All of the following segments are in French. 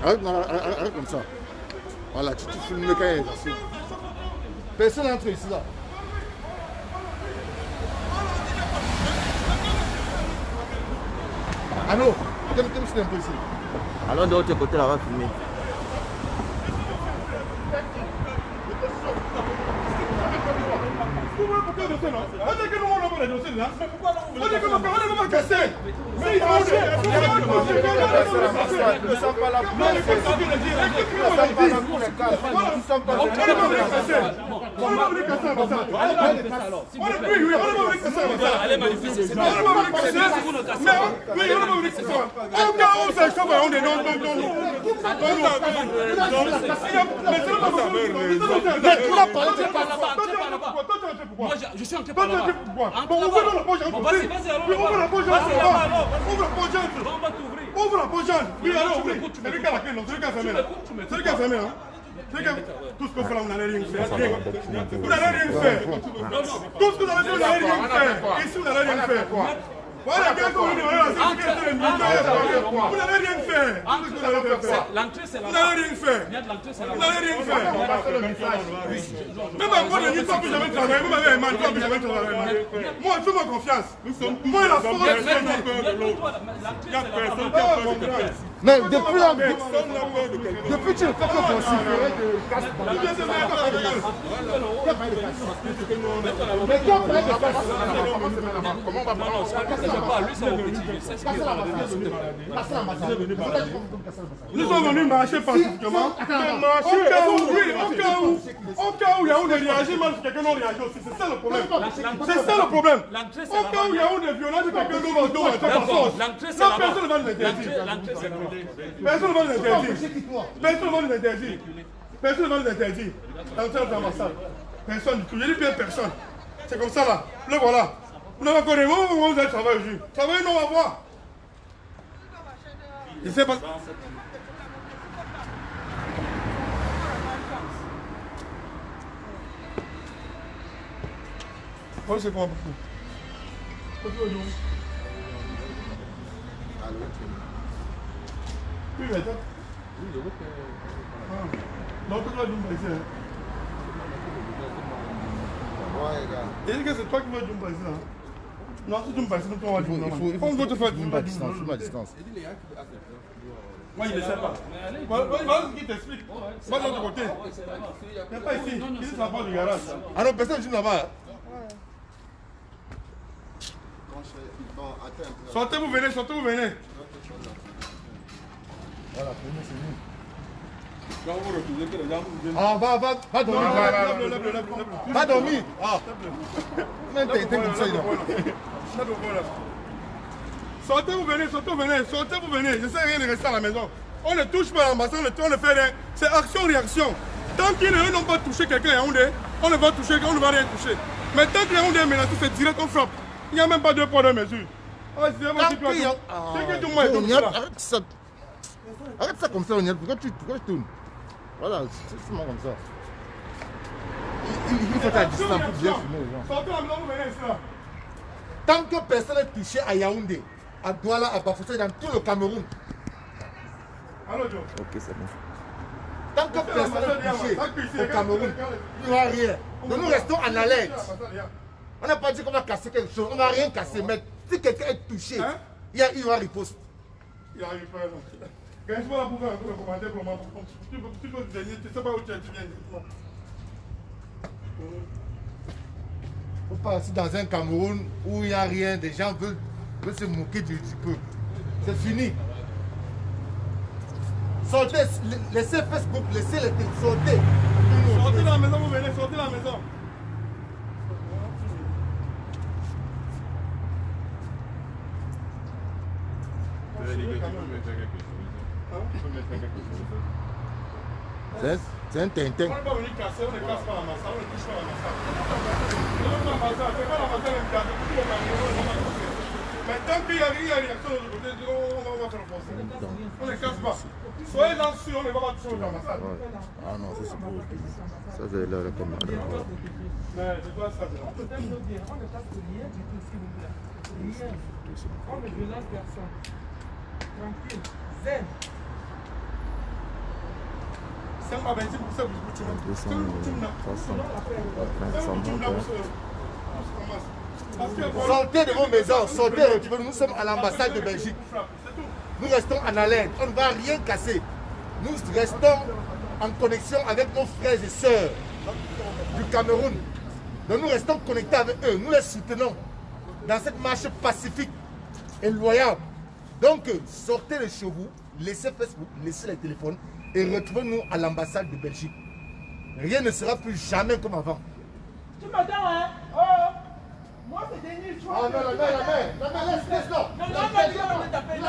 Arrête comme ça. Voilà, tu filmes le cahier. Personne n'entre ici là. Allô, t'aimes un peu ici. Allons de l'autre côté là, on va filmer. Allez manifester, c'est pas moi je suis entré par là-bas. Ouvre la poche, ouvre la poche, ouvre la poche. Oui, alors ouvre. C'est lui qui a la clé, non, c'est lui qui a fermé là. C'est lui qui a fermé là. Tout ce qu'on fait là, vous n'allez rien faire. Vous n'allez rien faire. Tout ce que vous allez faire, vous n'allez rien faire. Ici, vous n'allez rien faire. Voilà, bien qu'on est là, vous n'allez rien faire. L'entrée, c'est là. Vous n'allez rien faire. Vous n'allez rien faire. Même à moi, je ne sais plus jamais travailler. Même avec Emmanuel, je ne sais jamais travailler. Moi, fais-moi confiance. Moi, la force, il n'y a personne qui a peur de personne. Mais depuis tu ne fais que considérer que casse. Mais qui a parlé de casse? Comment on va parler? Lui, c'est mon petit. Nous sommes venus marcher pacifiquement. Au cas où Yaoundé réagit mal, quelqu'un non réagit aussi. C'est ça le problème. C'est ça le problème. Au cas où Yaoundé violent, quelqu'un d'autre va donner par force. Personne ne va nous interdire. Personne ne va nous interdire. Personne ne va nous interdire. Personne ne va nous interdire. L'entrée de l'ambassade. Personne du tout. Je dis bien personne. C'est comme ça là. Le voilà. Vous n'avez pas connu. Vous allez travailler aujourd'hui. Travailler, non, on va voir. Je sais pas. Oh, c'est quoi beaucoup? Oui, mais attends. Non, tu vas nous ici. Il dit que c'est toi qui vas nous ici. Non, si tu me passes, nous on va dire. On va te faire ma distance. Moi, il ne sait pas. Vas-y, qui t'explique. Va de l'autre côté. Il n'est pas ici. Il est sur la porte du garage. Ah non, personne ne dit là-bas. Sortez, vous venez, sortez, vous venez. Voilà, premier c'est nous. Ah, va dormir. Va dormir. Ah. Même t'es comme ça, sortez, vous venez, sortez, vous venez, sortez, vous venez. Je ne sais rien de rester à la maison. On ne touche pas à l'ambassade, on ne fait rien. C'est action-réaction. Tant qu'ils n'ont pas touché quelqu'un à Yaoundé, on ne va toucher, on ne va rien toucher. Mais tant que Yaoundé est menacé, c'est direct, on frappe. Il n'y a même pas deux poids, deux mesures. Arrête ça comme ça, Oniel. Pourquoi tu tournes? Voilà, c'est seulement comme ça. Il faut être à distance pour bien filmer les gens. Sortez la maison, vous venez ici là. Tant que personne n'est touché à Yaoundé, à Douala, à Bafoussé, dans tout le Cameroun. Allô, Joe. Ok, c'est bon. Tant que personne n'est touché au Cameroun, il n'y aura rien. Donc nous restons en alerte. On n'a pas dit qu'on va casser quelque chose, on ne va rien casser. Mais si quelqu'un est touché, il y aura riposte. Il arrive pas. Quand je suis là pour faire un commentaire pour moi, tu peux te dire, tu ne sais pas où tu viens. Il ne faut pas rester dans un Cameroun où il n'y a rien, des gens veulent se moquer du peuple. C'est fini. Sortez, laissez Facebook, laissez les télés, sortez. Sortez de la maison, vous venez, sortez de la maison. C'est un tintin. On n'est pas venu casser, on ne casse pas la massacre, on ne touche pas la massacre. C'est pas la massacre, mais tant qu'il y a réaction de l'autre côté, on va faire le procès. On ne casse pas. Soyez là dessus, on ne va pas toucher la massacre. Ah non, ça c'est beau. Ça j'ai l'air comme ça. Mais c'est pas ça. On ne casse rien du tout, s'il vous plaît. Rien. On ne violente personne. Tranquille. Zen. Sortez de vos maisons, sortez, retrouvez-nous. Nous sommes à l'ambassade de Belgique. Nous restons en haleine, on ne va rien casser. Nous restons en connexion avec nos frères et sœurs du Cameroun. Donc nous restons connectés avec eux, nous les soutenons dans cette marche pacifique et loyale. Donc sortez de chez vous, laissez Facebook, laissez les téléphones et retrouvez-nous à l'ambassade de Belgique. Rien ne sera plus jamais comme avant. Tu m'attends, hein? Oh! Moi, c'est Denis, tu vois. Oh non, la mère, laisse, non. Non, on est tapé, non.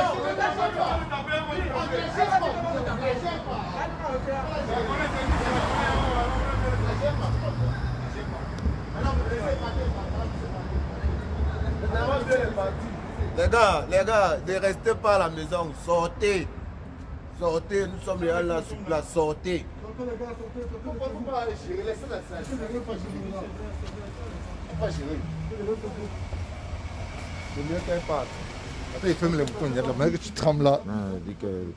Les gars, ne restez pas à la maison, sortez. Sortez, nous sommes déjà là sur place, sortez. C'est mieux qu'elle parte. Attends, il ferme les boutons, il y a de la manière que tu trembles là. Non, il dit que...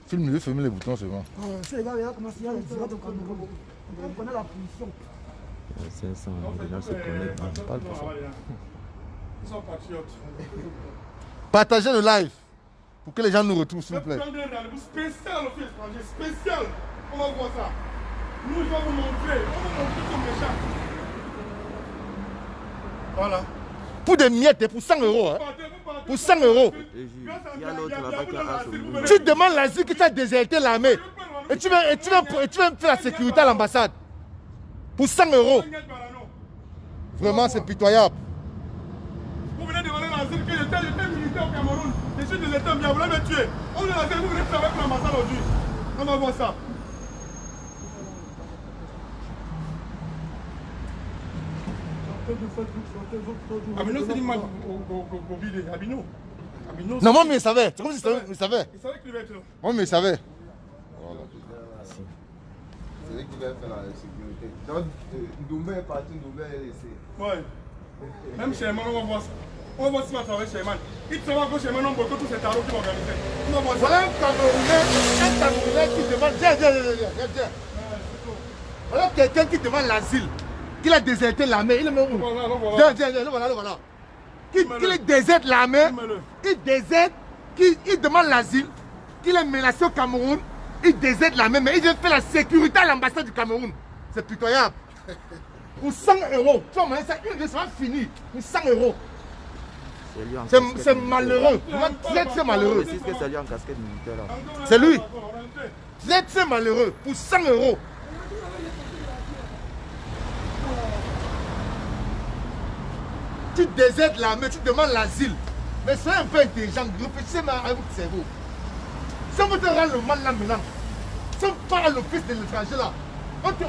Filme-le, ferme les boutons seulement. C'est les gars, regarde comment il y a les dirigeants au Cameroun. On connaît la position. 500, les gens se connectent, on parle de ça. Ils sont patriotes. Partagez le live pour que les gens nous retrouvent, s'il vous plaît. Prendre un rendez-vous spécial au étranger, spécial. On va voir ça. Nous, je vais vous montrer. On va vous montrer comme méchant. Voilà. Pour des miettes et pour 100 euros. Hein. Pour 100 euros. Il y a l'autre là-bas qui a assuré. Tu demandes l'asile que tu as déserté l'armée. Et tu veux faire la sécurité à l'ambassade. Pour 100 euros. Vraiment, c'est pitoyable. Vous venez demander l'asile que j'étais militaire au Cameroun. Je suis des États bien, vous l'avez tué. On est l'asile, vous venez travailler pour l'ambassade aujourd'hui. On va voir ça. Abino, c'est du mal au vide. Abino. Non, moi, mais il savait. C'est comme si il savait. Il savait qu'il devait être là. Moi, mais il savait. C'est lui qui va faire la sécurité. Donc, Ndoumbe est parti, Ndoumbe est laissé. Ouais. Même chez Eman, on va voir ça. On va voir si on va travailler chez Eman. Il te saura que chez Eman, on boycotte tous ces tarots qui vont organiser. On va voir ça. Voilà un Camerounais qui demande. Viens. Voilà quelqu'un qui demande l'asile. Qu'il a déserté l'armée. Il est même où? Viens, le voilà. Qu'il déserte l'armée. Il déserte. Il demande l'asile. Qu'il est menacé au Cameroun. Il déserte l'armée, mais il vient faire la sécurité à l'ambassade du Cameroun. C'est pitoyable. Pour 100 euros. Tu vois, ça va finir. Pour 100 euros. C'est malheureux. C'est malheureux. C'est ce que c'est lui en casquette militaire là. C'est lui. C'est malheureux. Pour 100 euros. Tu désertes l'armée, tu demandes l'asile. Mais soyez un peu intelligent, réfléchissez avec votre cerveau. Si on veut te rendre le mal là maintenant, si on part à l'office de l'étranger là, on te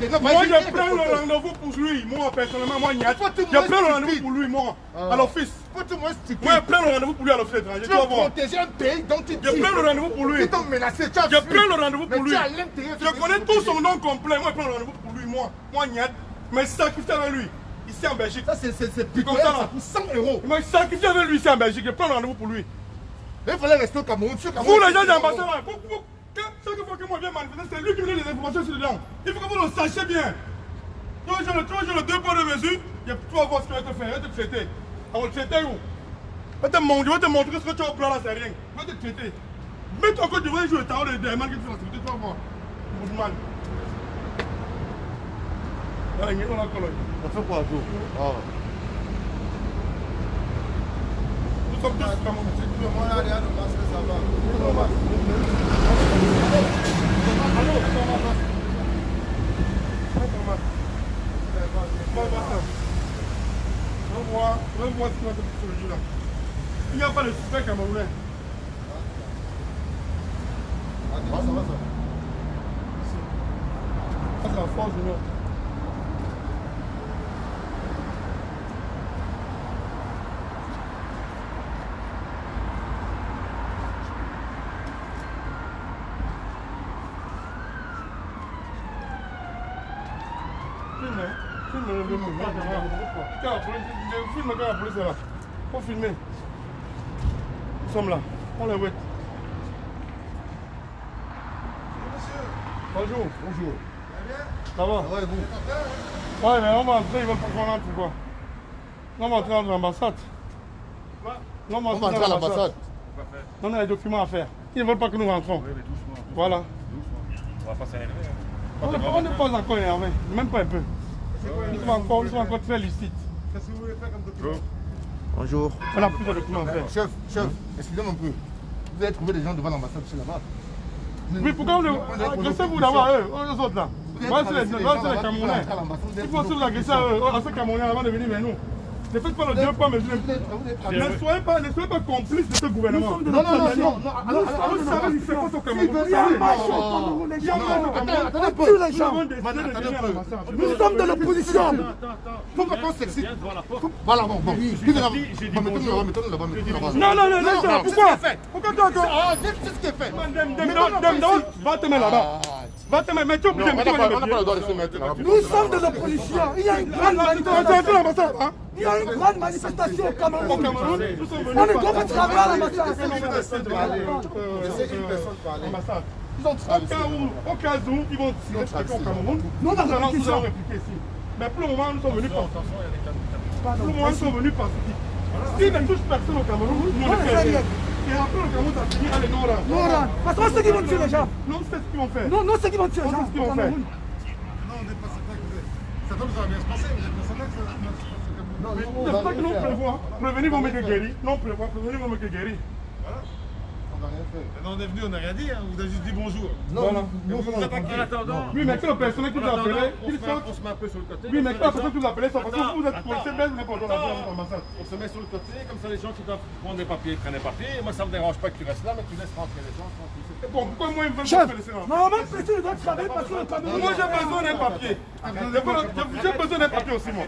dénonce. Moi, je prends le rendez-vous pour lui. Moi, personnellement, moi, je prends le rendez-vous pour lui, moi, à l'office. Moi, je prends le rendez-vous pour lui à l'office étranger. Tu vas protéger un pays dont tu dis. Je prends le rendez-vous pour lui. Ils t'ont menacé. Je prends le rendez-vous pour lui. Je connais tout son nom complet. Moi, je prends le rendez-vous pour lui, moi, Niad. Mais sacrifier avec lui, ici en Belgique. Ça, c'est plus comme ça, pour 100 euros. Mais sacrifier avec lui ici en Belgique, je prends le rendez-vous pour lui. Il fallait rester au Cameroun. Vous, les gens d'ambassadeur, chaque fois que moi viens manifester, c'est lui qui me donne les informations sur les gens. Il faut que vous le sachiez bien. Toi, j'ai le 2 poids de mesure, tu vas voir ce qu'il va te faire, il va te traiter. On va te traiter où? Je vais te montrer ce que tu as au plan là, c'est rien. Il va te traiter. Mets-toi que tu vas jouer le tarot de Diamant qui te fait la sécurité, tu vas voir. Boudman. Allez, on a collé. Ça fait quoi, jour? Nous sommes tous Camerounais. Moi, là, rien de masque, ça va. On va voir ce qui va se passer sur le jeu là. Il n'y a pas de suspect camerounais. Ça va. Ça, c'est la force du Nord. Filme quand la police est là. Faut filmer. Nous sommes là. On les wait. Bonjour. Bonjour. Ça va? Ouais, vous. Ouais, mais on va entrer, ils veulent pas qu'on entre ou quoi? On va entrer dans l'ambassade. On va entrer à l'ambassade. On a des documents à faire. Ils ne veulent pas que nous rentrons. Oui, mais doucement. Voilà. Doucement. On va pas s'énerver. On n'est pas encore énervé, même pas un peu. Nous sommes encore très lucides. Qu'est-ce que vous voulez faire comme document? Bonjour. On a plusieurs documents à faire. Chef, excusez-moi un peu. Vous avez trouvé des gens devant l'ambassade chez là-bas. Oui, pourquoi vous agressez-vous d'abord eux, eux autres là? Voilà, c'est les Camerounais. Il faut aussi l'agresser à ces Camerounais avant de venir vers nous. Ne faites pas le deux pas mesure. Ne soyez pas complices de ce gouvernement. Non. Vous savez ce qui se passe au Cameroun. Nous sommes de l'opposition. Faut pas qu'on s'excite. Voilà, bon. Mettons-nous là-bas. Non, pourquoi toi encore? Ah, c'est ce qui est fait. Va te mettre là-bas. Va te mettre, mais tu es obligé. On n'a pas le droit de se mettre là-bas. Nous sommes de l'opposition. Il y a une grande manifestation. Il y a une grande manifestation au Cameroun. On ne doit pas travailler à l'ambassade. Au cas où ils vont tirer au Cameroun, nous allons répliquer ici. Mais pour le moment, nous sommes venus pacifiques. S'ils ne touchent personne au Cameroun, nous on ne fait rien. Et après, le Cameroun va finir à les non-rang. Parce qu'on sait qu'ils vont tuer les gens. Non, c'est ce qu'ils vont faire. Non, c'est qu'ils vont tuer les gens. C'est ce qu'ils vont faire. Non, on n'est pas certain que ça va bien se passer, mais j'ai certain que ça va bien se passer. C'est pas que nous prévoit. Prévenir vont me guérir. Non, prévenir vont me guérir. On n'a rien fait. On est venu, on n'a rien dit, hein. Vous avez juste dit bonjour. Voilà. En attendant, Oui, mais que le personnel qui vous a appelé, on se met un peu sur le côté. oui, mais que la personne qui vous a appelé, c'est parce que vous êtes policier, mais vous n'êtes pas encore dans l'ambassade. On se met sur le côté, comme ça les gens qui doivent prendre des papiers prennent des papiers. Moi ça me dérange pas que tu restes là, mais tu laisses rentrer les gens tranquille. Bon, pourquoi moi ils veulent Chef, pas me laisser rentrer? normalement, le président doit travailler parce que le Cameroun. Moi j'ai besoin d'un papier. J'ai besoin d'un papier aussi, moi.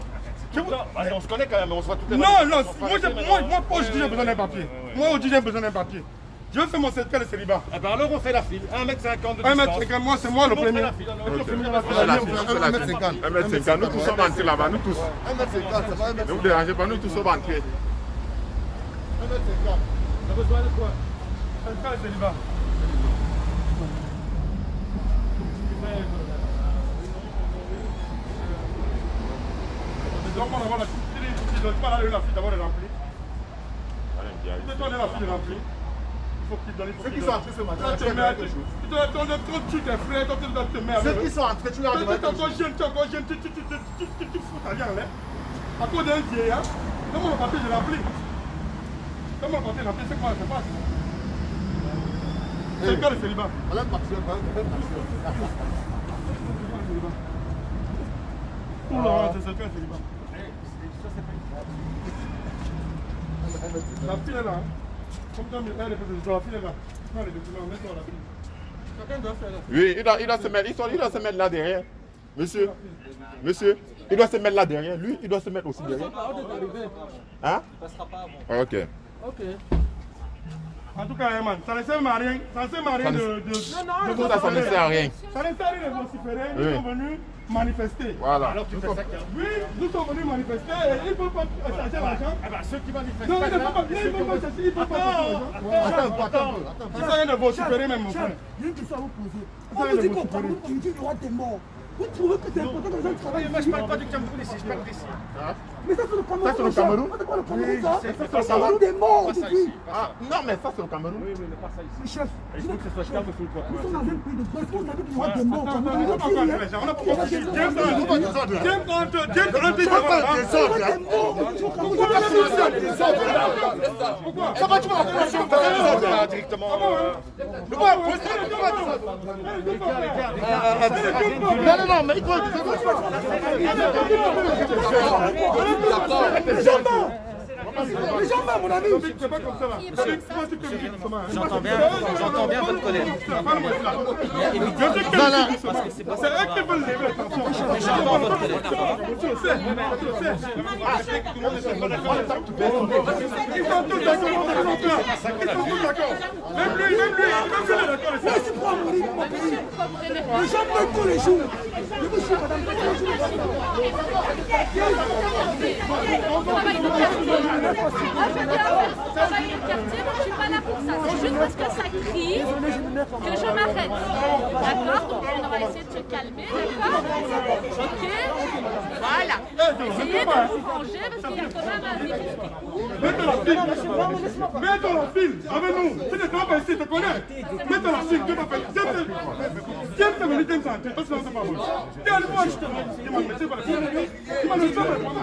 On se connaît quand même, on se voit tout à Non, l'heure. moi, je dis j'ai besoin d'un papier. Moi, je dis j'ai besoin d'un papier. Je veux faire mon certificat de célibat. Eh ben alors on fait la file, 1m50 de 1m50, moi c'est moi le premier. 1m50. 1m50, nous tous sommes entrés là-bas, nous tous. 1m50, ça va 1m50. Ne vous dérangez pas, nous tous sommes entrés. 1m50. T'as besoin de quoi? Certificat de célibat. Donc on va la file, il ne doit pas aller la file d'abord de remplir. Il te donne la file remplie. Il faut qu'il donne. Ceux qui sont entrés ce matin, Tu dois donner trop de trucs, frère, quand tu dois te mettre ceux avec. qui sont entrés, tu leur Tu es demandes. encore jeune, tu fous ta vie en l'air. À cause d'un vieillard, donne-moi le papier, je remplis. Donne-moi le papier, remplis, c'est quoi, c'est pas. C'est le cas de célibat. Voilà le papier, Pour Laurent, c'est le cas de célibat. La file est là. Comme dans mes rêves, la file est là. Non, les documents, mets-toi la file. Chacun doit faire la file. Oui, il doit se mettre là derrière. Monsieur, il doit se mettre là derrière. Lui, il doit se mettre aussi derrière. Hein? Il passera pas avant. Ok. En tout cas, Herman, ça ne sert à rien. Ça ne sert à rien de Tout ça, ça ne sert à rien. Ça ne sert à rien de vociférer. Nous sommes venus manifester. Voilà. Alors tu fais ça. Oui, nous sommes venus manifester et il ne faut pas chercher l'argent. Ah bah ceux qui manifestent. Non, il ne faut pas chercher, il ne faut pas chercher l'argent. Attends. Ça ne sert à rien de vociférer même, mon frère. J'ai une question à vous poser. On vous dit qu'au Cameroun, on dit qu'il y aura des morts. Vous trouvez que c'est important que les gens travaillent? Moi je parle pas du Cameroun ici, je parle d'ici. Mais ça, c'est le Cameroun. Ça, c'est le Cameroun? C'est quoi le Cameroun, ça? c'est Il y aura des morts Pas ça aujourd'hui. ici. Ah, non, mais ça, c'est le Cameroun. Oui, mais pas ça ici. Mais chef, Il faut que ce soit calme sur le nous trottoir. sommes dans un pays de droit. Est-ce que vous savez qu'il y aura des morts? On n'a pas encore les gens, on n'a pas encore les gens. James Hunt, Il faut pas des ordres, là. pourquoi? Ça va, tu vas rentrer dans le champ. Directement. Non, mais il faut... Les gens meurent, mon ami. C'est pas comme ça là. J'entends bien votre colère. C'est eux qui veulent lever la tension. J'entends votre colère, d'accord. Ils sont tous d'accord. Même lui, il est d'accord. voir mourir mon pays. Les gens meurent tous les jours. Je vous suis, madame. Travailler le quartier, moi je suis pas là pour ça. C'est juste parce que ça crie que je m'arrête. D'accord? Donc on va essayer de se calmer, d'accord? Ok? Voilà. Essayez de vous venger parce qu'il y a quand même un virus qui court. Mets-toi la file avec nous. Si tu ne pas ici, tu te connais. Mets-toi la file, tu m'appelles. Tiens, tu me dis que ça ne pas bon. Tiens-moi, je te mets-toi la file. Mets-toi la file.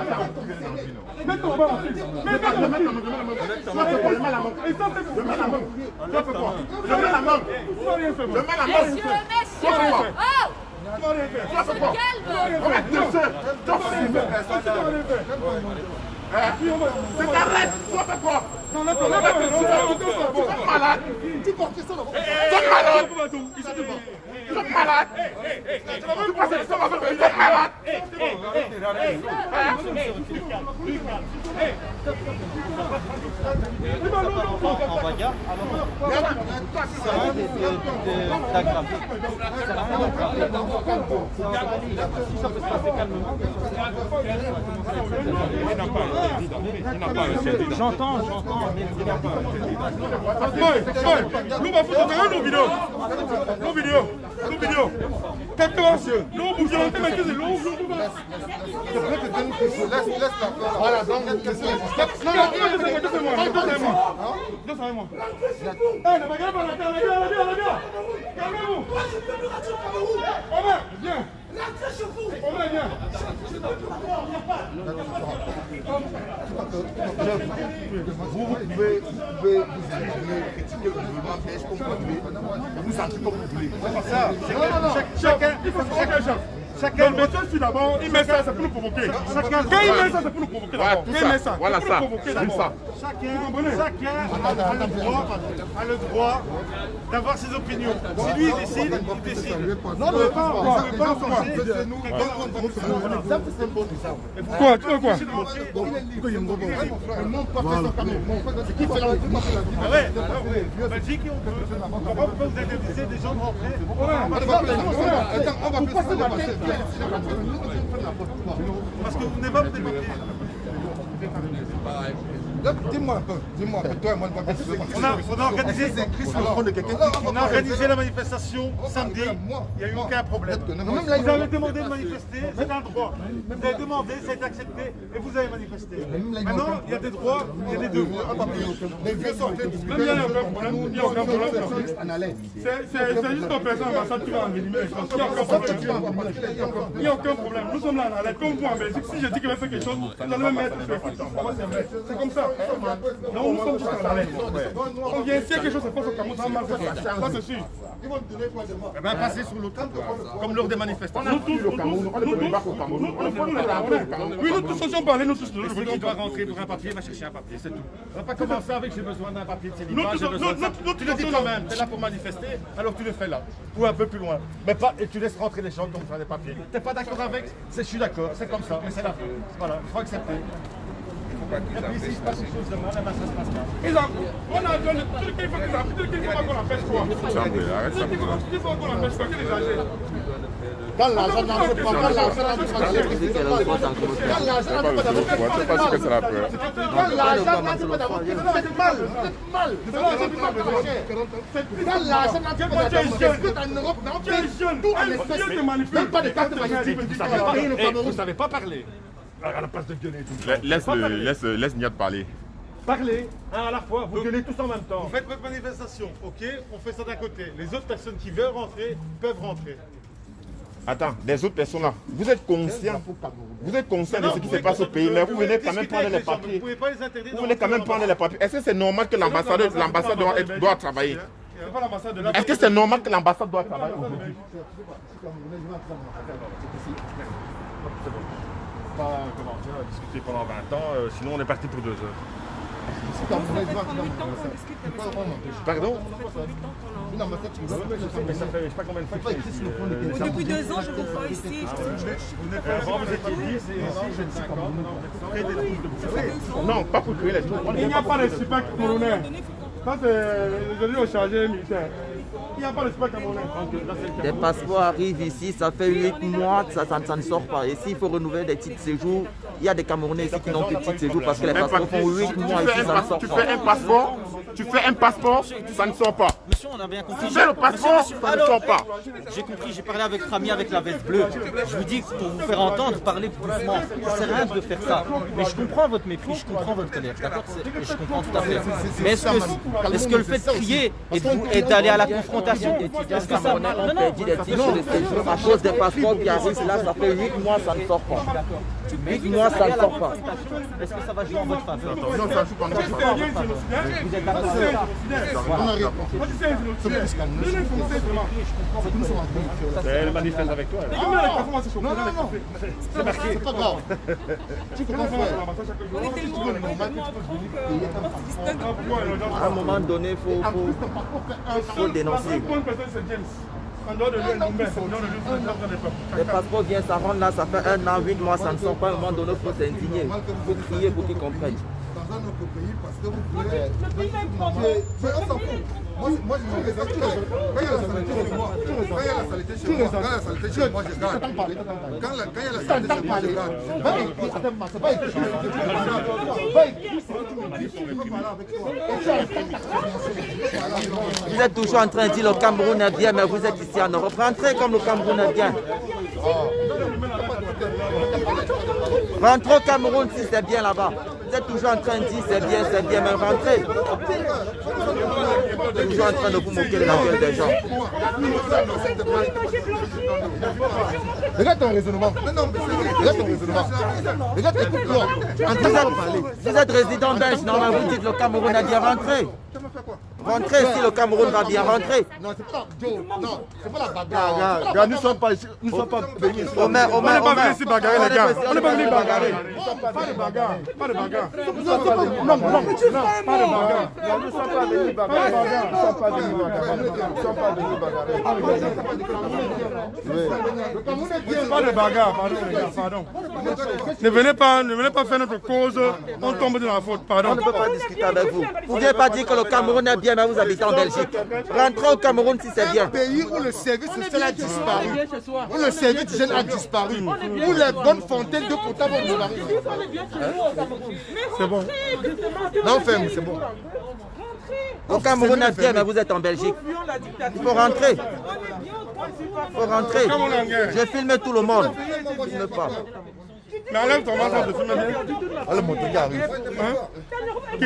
En bagarre, ça va d'aggraver. Ça peut se passer calmement. J'entends, mais il n'a pas nous va foutre nos vidéos. Quelqu'un, nous bougeons, mais que c'est long. Voilà, donc, Deux-moi. Eh, ne regardez pas la bière. Calmez-vous. Omar, viens. Omar, viens. Vous pouvez critiquer le gouvernement, mais est-ce qu'on peut vous sentir comme vous voulez? Chacun met ça sur d'abord, il met ça, c'est pour nous provoquer. Quand il met ça, c'est pour nous provoquer d'abord. Tout ça, voilà ça. Chacun a le droit d'avoir ses opinions. Si lui il décide, il décide. Non, on ne peut pas forcer nous. Quoi? Tu veux quoi? Belgique, pourquoi vous interdisez des gens de rentrer? Parce que vous n'êtes pas démocratique. Dis-moi un peu, toi et moi, on a organisé la manifestation samedi, il n'y a eu aucun problème. Vous avez demandé de manifester, c'est un droit. Vous avez demandé, ça a été accepté et vous avez manifesté. Maintenant, il y a des droits, il y a des devoirs. Les vieux sont en train de discuter. Il n'y a aucun problème. C'est juste un président ambassade qui va envenimer les choses. Il n'y a aucun problème. Nous sommes là en alerte. Comme vous en Belgique, si je dis que je vais faire quelque chose, vous allez me mettre sur le foot. C'est comme ça. Non, nous sommes tous en alerte. On vient essayer quelque chose se passe au Cameroun, ça va mal faire. Ça, c'est sûr. Eh bien, passez sur l'autre, comme lors des manifestations. Nous tous, oui, nous tous sommes parlés, nous tous. Qui doit rentrer pour un papier, va chercher un papier, c'est tout. On va pas commencer avec j'ai besoin d'un papier de célibat, j'ai besoin de ça. Tu le dis quand même, tu es là pour manifester, alors tu le fais là, ou un peu plus loin. Mais pas, et tu laisses rentrer les gens qui ont besoin des papiers. Tu n'es pas d'accord avec, je suis d'accord, c'est comme ça, mais c'est la vie. Voilà, il faut accepter. Et puis ici, il se passe quelque chose de mal, ça se passe pas. On a donné tout ce qu'il faut qu'on empêche quoi. Il faut qu'on empêche quoi, que les âgés. Quand l'argent n'entre pas, quand l'argent n'entre pas, c'est pas ce que c'est la peur. quand l'argent n'entre pas d'abord, c'est mal. Quand l'argent n'entre pas d'abord, en Europe, tout en espèces, même pas de carte magnétique. Vous ne savez pas parler. À la place de gueuler tout. Laisse Niad parler. Parlez, un à la fois, vous gueulez tous en même temps. Vous faites votre manifestation, ok? On fait ça d'un côté. Les autres personnes qui veulent rentrer peuvent rentrer. Attends, les autres personnes là, vous êtes conscients de ce qui se passe au pays, mais vous venez quand même prendre les papiers. Vous pouvez pas les interdire. Vous venez quand même prendre les papiers. Est-ce que c'est normal que l'ambassade doit travailler? Est-ce que c'est normal que l'ambassade doit travailler aujourd'hui? Pas commencer à discuter pendant 20 ans, sinon on est parti pour 2 heures. Pardon? Mais ça fait je sais pas combien de fois que je suis ici. Depuis 2 ans, je ne viens pas ici. Avant vous étiez 10 et ici j'ai 5 ans. Non, pas pour créer les trucs. Il n'y a pas de super colonel. Ça, c'est les gens chargés militaires. Il n'y a pas d'espace camerounais. Des passeports arrivent ici, ça fait 8 mois, ça ne sort pas. Et s'il faut renouveler des titres de séjour, il y a des Camerounais ici qui n'ont plus de titres de séjour parce que les passeports font 8 mois ici, ça ne sort pas. Tu fais un passeport, ça ne sort pas. Monsieur, on a bien compris. Tu fais le passeport, ça ne sort pas. J'ai compris, j'ai parlé avec Rami avec la veste bleue. Je vous dis, pour vous faire entendre, parler doucement. Ça ne sert à rien de faire ça. Mais je comprends votre mépris, je comprends votre colère. D'accord? Je comprends tout à fait. Mais est-ce que le fait de crier et d'aller à la confrontation, est-ce que ça... Non, à cause des passeports qui arrivent là, ça fait 8 mois, ça ne sort pas. 8 mois, ça ne sort pas. Est-ce que ça va jouer en votre faveur? Non, ça joue pas. Vous êtes d'accord avec ça? Elle manifeste avec toi. Non, c'est marqué. C'est pas grave. Tu comprends, frère. À un moment donné, il faut dénoncer. Les passeports viennent, ça rentre là, ça fait 1 an, 8 mois, ça ne sort pas. À un moment donné, il faut s'indigner. Il faut crier pour qu'ils comprennent. Dans un autre pays, parce que vous voulez... Mais on s'en fout. Moi, je me réserve. Quand il y a la saleté chez moi, je gagne. Quand il y a la saleté chez moi, je gagne. Quand il y a la saleté chez moi, je gagne. Vous êtes toujours en train de dire le Cameroun est bien, mais vous êtes ici en Europe. Rentrez comme le Cameroun est bien. Rentrez au Cameroun si c'est bien là-bas. Vous êtes toujours en train de dire c'est bien, mais rentrez. Vous êtes toujours en train de vous moquer de la gueule des gens. Regarde ton raisonnement. Regarde ton raisonnement. Regarde, écoute-moi. Vous êtes résident belge, non, mais vous dites le Cameroun a bien rentré. Rentrez si le Cameroun va bien rentrer. Non, c'est pas la bagarre. Regarde, nous ne sommes pas ici, nous ne sommes pas venus ici. On n'est pas venus ici bagarrer, les gars. On n'est pas venus bagarrer. Pas de bagarre. Pas de bagarre. Non, pas de bagarre. Nous ne sommes pas venus bagarrer. Nous ne sommes pas venus bagarrer. Pas de bagarre, pardon. Ne venez pas faire notre cause, on tombe dans la faute, pardon. On ne peut pas discuter avec vous. Vous ne pouvez pas dire que le Cameroun est bien, mais vous habitez en Belgique. Rentrez au Cameroun si c'est bien. Un pays où le service social a disparu, où le service d'hygiène a disparu, où les bonnes fontaines de potable ont disparu. C'est bon. Non, ferme, c'est bon. Au Cameroun est bien, mais vous êtes en Belgique. Il faut rentrer. Il faut rentrer. J'ai filmé tout le monde. Filme pas. Mais enlève ton masque de filmer bien. Ah, le moto qui arrive. Qui?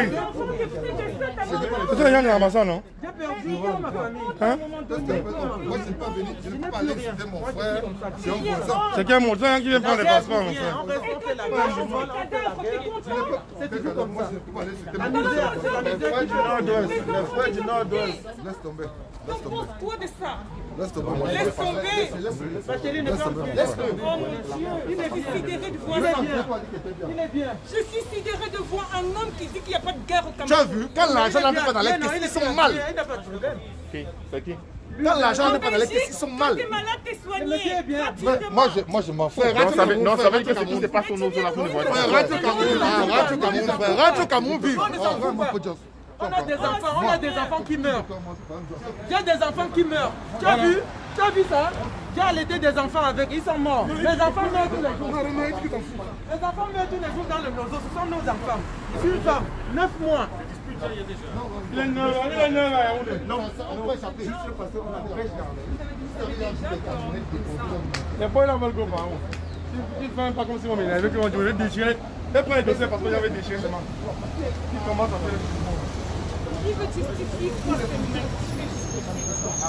C'est ça, il y a un ramassant, non? Hein? Moi, je ne suis pas venu, je ne peux pas aller citer mon frère, c'est un voisin. C'est quel mot? C'est qui vient prendre les passeports, mon frère? C'est toujours comme ça. Je ne peux pas aller citer mon frère. Les frères du Nord-Ouest. Laisse tomber. Laisse tomber. Quoi de ça? Laisse tomber. Laisse tomber. Laisse tomber. Oh mon Dieu, il est sidéré de voir ça. Je suis sidéré de voir un homme qui dit qu'il n'y a pas de guerre au Cameroun. Tu as vu, quand l'argent n'entre pas dans les caisses, ils sont mal. C'est qui? Quand l'argent n'entre pas dans les caisses, ils sont mal. T'es malade, t'es soigné. Moi, je m'en fous. Non, ça veut dire que c'est qui c'est pas son nom sur la foule de voiture. Rentre au Cameroun, rentre au Cameroun, frère. Rentre au Cameroun, vive. On a des enfants qui meurent. Il y a des enfants qui meurent. Tu as vu ça? J'ai allaité des enfants avec, ils sont morts. Les enfants meurent tous les jours. Les enfants meurent tous les jours dans le nozo, ce sont nos enfants. Une femme, 9 mois. Il est 9 ans, il est 9 ans. Non, on peut échapper. Juste parce qu'on a des règles. Les boys là veulent go par où? Ils ne font pas comme si on m'énervait, qu'ils vont dire déchirer. Ils prennent les dossiers parce que j'avais déchiré seulement. Ils commencent à faire les choses. Qui veut justifier quoi?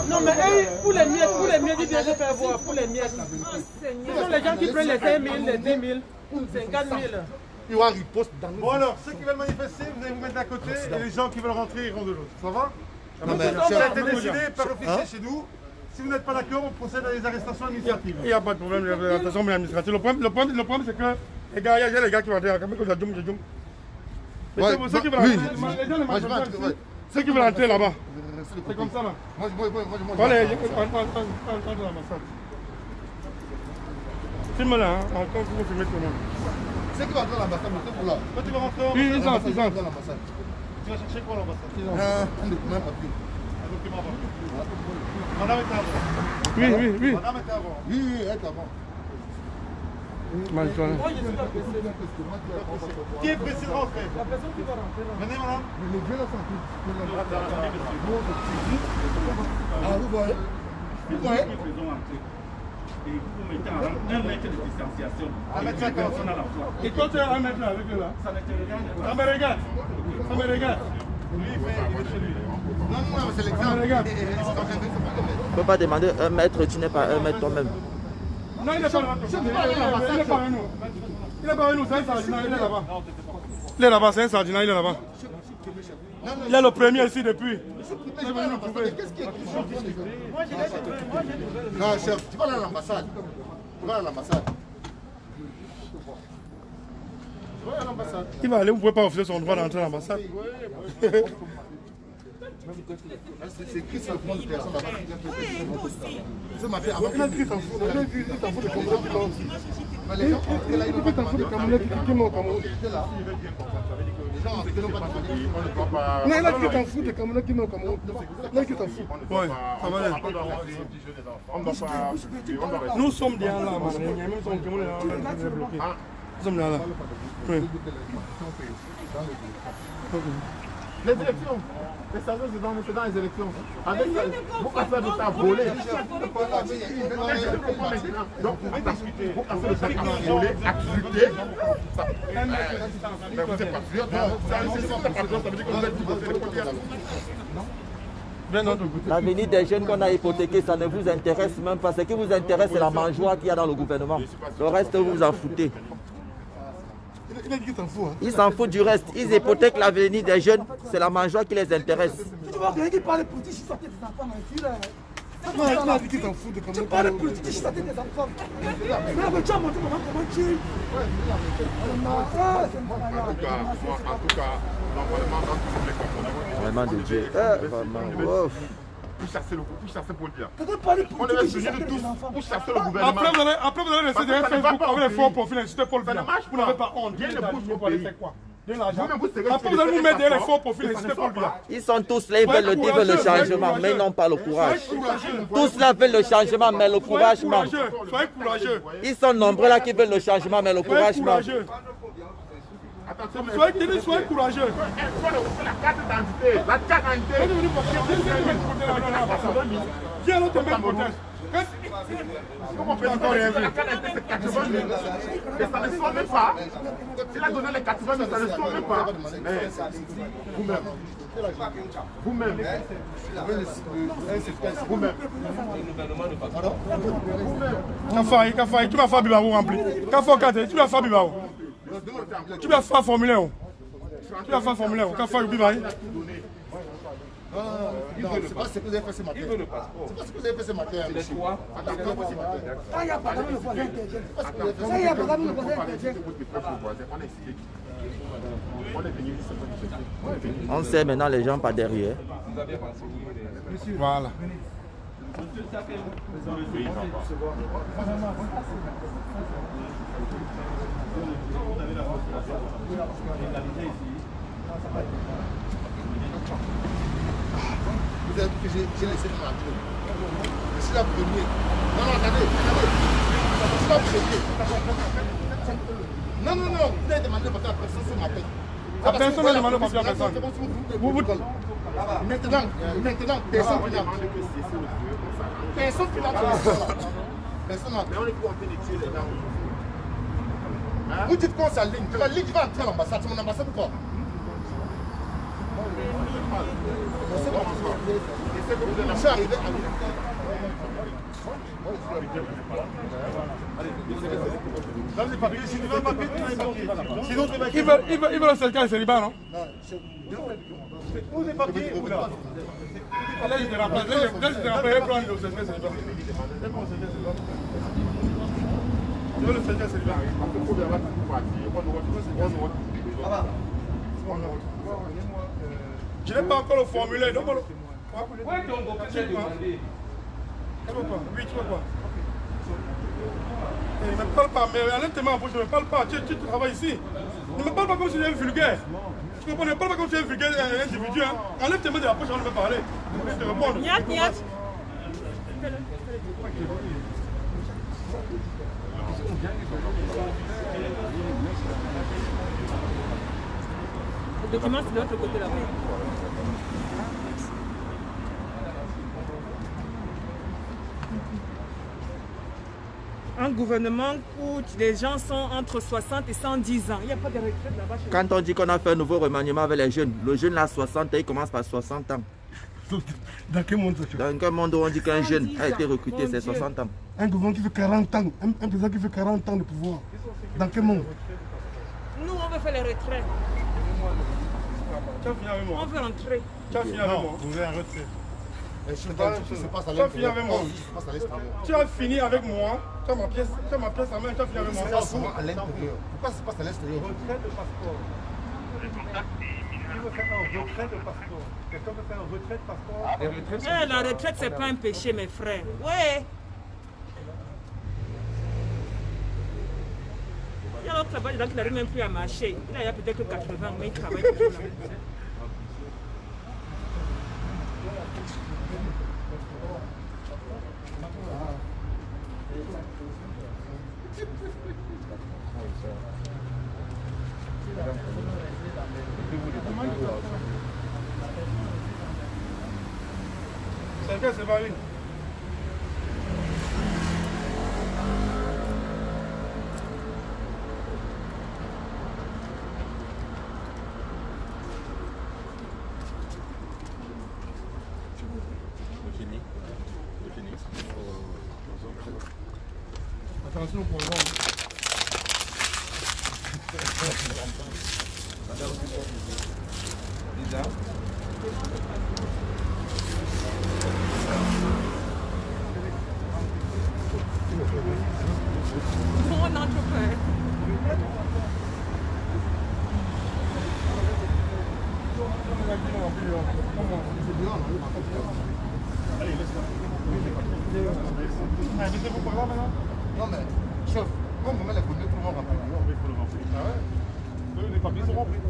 Non, mais eux, pour les miettes, ils viennent se faire voir, pour les miettes. Ce sont les gens qui prennent les 5 000, les 10 000, 50 000. Il y aura riposte dans nous. Bon alors, ceux qui veulent manifester, vous allez vous mettre d'un côté et les gens qui veulent rentrer iront de l'autre. Ça va? Ça a été décidé par officier chez nous. Si vous n'êtes pas d'accord, on procède à des arrestations administratives. Il n'y a pas de problème, l'arrestation administrative. Le problème c'est que les gars, il y a les gars qui vont entrer à Cameroun, ceux qui veulent entrer, ceux qui veulent entrer là-bas. C'est comme ça là. Allez, on l'ambassade. Filme là, encore vous filmez tout le monde. Ceux qui vont entrer à l'ambassade, c'est pour là. Toi tu vas rentrer. Oui, ils entrent. Tu vas chercher quoi l'ambassade? Un document papier. Un document papier. Madame est avant. Oui. Madame est avant. Oui, elle est avant. Moi, je suis pas pressé. Qui est pressé de rentrer? La personne qui va rentrer là. Venez, madame. Les vieux là sont tous. Ah, vous voyez? Vous voyez? Et vous mettez un mètre de distanciation. 1m50. Et toi, tu es 1 mètre là avec eux là? Ça ne te regarde pas. Ça me regarde. Ça me regarde. Lui, il est chez lui. Non, c'est l'exemple. Regarde. Tu ne peux pas demander 1 mètre, tu n'es pas 1 mètre toi-même. Non, il est pas là. Il est pas avec nous. Il est pas avec nous, c'est un sardinat, il est là-bas. Il est là-bas, c'est un sardinat, il est là-bas. Il est le premier ici depuis. Il est venu nous trouver. Qu'est-ce qui est écrit? Non, chef, tu vas aller à l'ambassade. Tu vas à l'ambassade. Il va aller, vous ne pouvez pas refuser son droit d'entrer à l'ambassade. C'est écrit sur le compte de personne là-bas. Ce matin, avant Il a écrit s'en fout. Il a écrit s'en fout de Cameroun. Mais les gens qui étaient là, ils n'ont pas Il s'en fout de Cameroun qui m'ont au Cameroun. Les gens qui n'ont pas demandé. Non, il a écrit s'en fout de Cameroun qui m'ont au Cameroun. Il a écrit s'en fout. Ouais, ça va aller. Nous sommes bien là, madame. Il y a même son Cameroun là. Nous sommes bien là. Oui. Les élections. Les stations, c'est dans les élections. Avec ça, vous passez de temps volé. Donc, vous passez de temps volé, activité. Mais vous êtes patriote. Ça veut dire que vous êtes divorcé. L'avenir des jeunes qu'on a hypothéqués, ça ne vous intéresse même pas. Ce qui vous intéresse, c'est la mangeoire qu'il y a dans le gouvernement. Le reste, vous vous en foutez. Il a dit qu'il s'en fout. Ils s'en foutent du reste. Ils hypothèquent l'avenir des jeunes. C'est la mangeoire qui les intéresse. Tu vois quelqu'un qui parle politique, je sortais des enfants ici là. Non, il a dit qu'il s'en fout de comment. Tu parles politique, je sortais des enfants. Mais tu as montré comment tu. En tout cas, l'environnement dans tous les comportements. Vraiment de Dieu. Vraiment. Pour chasser pour le bien. On devait s'unir de tous pour chasser le gouvernement. Après, vous allez rester derrière Facebook avec les faux profils, insulter Paul Biya. Vous n'avez pas honte. Bien le bouche au pays. Après, vous allez vous mettre derrière les faux profils, insulter Paul Biya. Ils sont tous là, ils veulent le changement, mais ils n'ont pas le courage. Tous là veulent le changement, mais le courage manque. Soyez courageux. Ils sont nombreux là qui veulent le changement, mais le courage manque. Soyez courageux. La carte d'identité. La carte d'identité. Viens l'autre mec proteste. Comment on peut encore rien vu? La carte d'identité, c'est 80 000. Et ça ne sort même pas. S'il a donné les 80 000, ça ne sort même pas. Mais vous-même, Kafai, tu vas faire Bibao rempli. Kafai, tu vas faire Bibao. Tu vas faire formulaire. Tu vas faire formulaire. Kafai, Bibao. Non, c'est pas ce que vous avez fait ce matin. C'est pas ce que vous avez fait ce matin. C'est quoi? Il n'y a pas de voisin intéressé. Il n'y a pas de voisin intéressé. On sait maintenant les gens pas derrière. Voilà. Vous avez vu que j'ai laissé le marteau. Je suis la première. Non, attendez. Je suis la première. Non. Vous avez demandé votre personne ce matin. La personne n'a demandé papier à personne. Maintenant, personne qui n'a personne qui n'a personne n'a. Mais on est pour en train de tuer les gens. Vous dites qu'on s'aligne. La ligne va entrer à l'ambassade. C'est mon ambassade ou quoi? Je suis arrivé à Dans les papiers, si tu veux un papier, sinon tu vas. Ils veulent un certificat de célibat, non? Où les papiers? Où là? Là, je te rappelle, prendre le certificat de célibat. Je veux le certificat de célibat. Je n'ai pas encore le formulaire. Donc, oui, tu vois quoi? Il ne me parle pas, mais enlève tes mains en bouche, ne me parle pas. Tu travailles ici. Ne me parle pas comme si tu es vulgaire. Tu comprends, ne parle pas comme si tu es un vulgaire individu. Hein. Enlève tes mains de la poche, on ne peut parler. Je te réponds. Niat. Le document, c'est de l'autre côté là-bas. Un gouvernement où les gens sont entre 60 et 110 ans. Il n'y a pas de retraite là-bas. Quand on dit qu'on a fait un nouveau remaniement avec les jeunes, le jeune a 60 ans, il commence par 60 ans. Dans quel monde ça? Dans quel monde on dit qu'un jeune a été recruté, c'est 60 ans? Un gouvernement qui fait 40 ans, un président qui fait 40 ans de pouvoir. Dans quel monde? Nous, on veut faire les retraits. Tu as fini avec moi. On veut rentrer. Tu as fini avec moi. Vous voulez un retrait. Tu as fini avec moi. Tu as fini avec moi. Tu as ma pièce à main. Tu as fini avec moi. Pourquoi ça se passe à l'extérieur? Retrait de passeport. Il veut faire un retrait de passeport. Quelqu'un veut faire un retrait de passeport. La retraite, c'est pas un péché, mes frères. Ouais. Il y a l'autre là-bas, il n'arrive même plus à marcher. Il a peut-être 80, mais il travaille toujours là. C'est que c'est pas une. Attention pour le vent. On n'entre pas. Allez, mettez-vous par là maintenant. Non mais, chef, quand on met les coulées, tout le monde remplit. Non, mais il faut le remplir. Ah ouais? Les papiers sont remplis.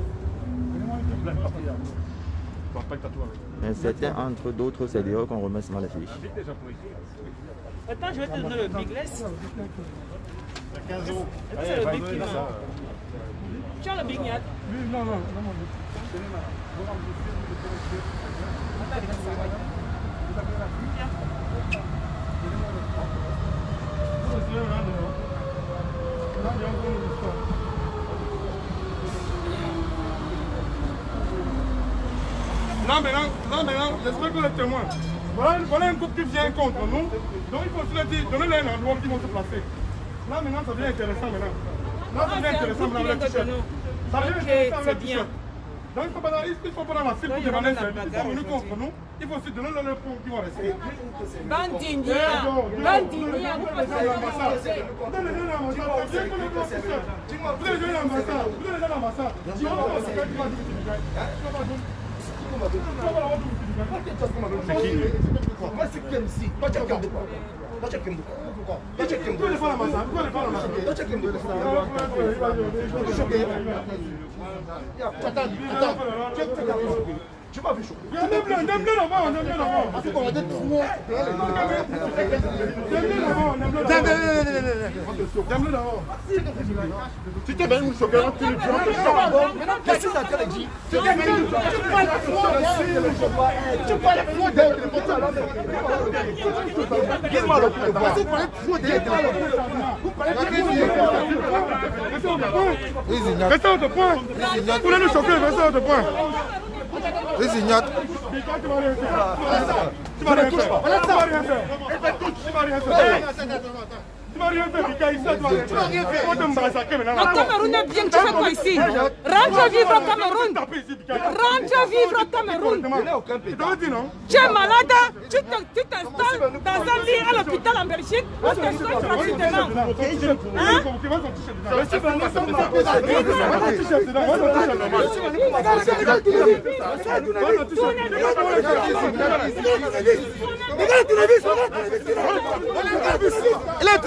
Donnez-moi une plein de papiers. Pas de tatouage. Mais certains, entre d'autres, c'est dehors qu'on remet seulement les fiches. Attends, je vais te donner le big laisse. 15 euros. C'est le big qui m'a. Tu as le big Niat? Non. Là maintenant, j'espère que les témoins. Voilà un couple qui vient contre nous. Donc il faut se le dire, donner-leur un endroit où ils vont se placer. Là maintenant, ça devient intéressant maintenant. Là, ça devient intéressant maintenant avec le t-shirt. Ça devient intéressant avec le t-shirt. Donc il faut pas dans la cible pour demander un service. Ils sont venus contre nous. Il faut aussi donner leur point qui vont rester. Bandinia, vous pouvez faire l'ambassade. Vous allez dans l'ambassade. Vous allez dans l'ambassade. Vous allez dans l'ambassade. Tu vas voir ce que tu vas dire. C'est qui? Moi, c'est qui ici? Toi, tu as qu'un pourquoi? Toi, tu as qu'un pourquoi? Toi, tu as qu'un pourquoi? Toi, tu as qu'un pourquoi? Tu m'as vu chaud. Il y a un bleu là-bas. Parce qu'on va dire tout. Si tu es venu choquer, tu le dis. Qu'est-ce que tu as dit? Tu parles dis-moi le point. Vous parlez trop Restez au point. Vous voulez nous choquer, restez au point. Les ignotes. Tu vas rien faire. Tu vas rien faire, Mika, ici, tu vas rien faire. On te massacrer maintenant. Le Cameroun est bien, tu fais quoi ici? Rentre vivre au Cameroun. Rentre vivre au Cameroun. Tu es malade, tu t'installes dans un lit à l'hôpital en Belgique, on te soigne gratuitement. Il est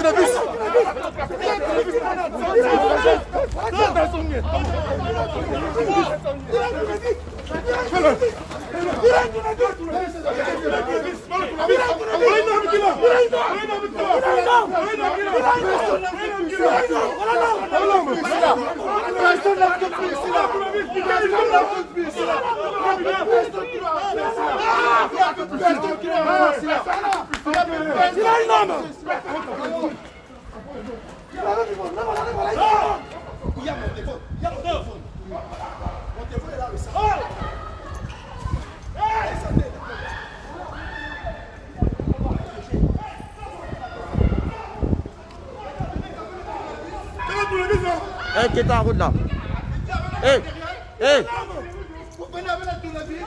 Eh, qui est en route là? Eh, eh. Vous venez avec la tournevis.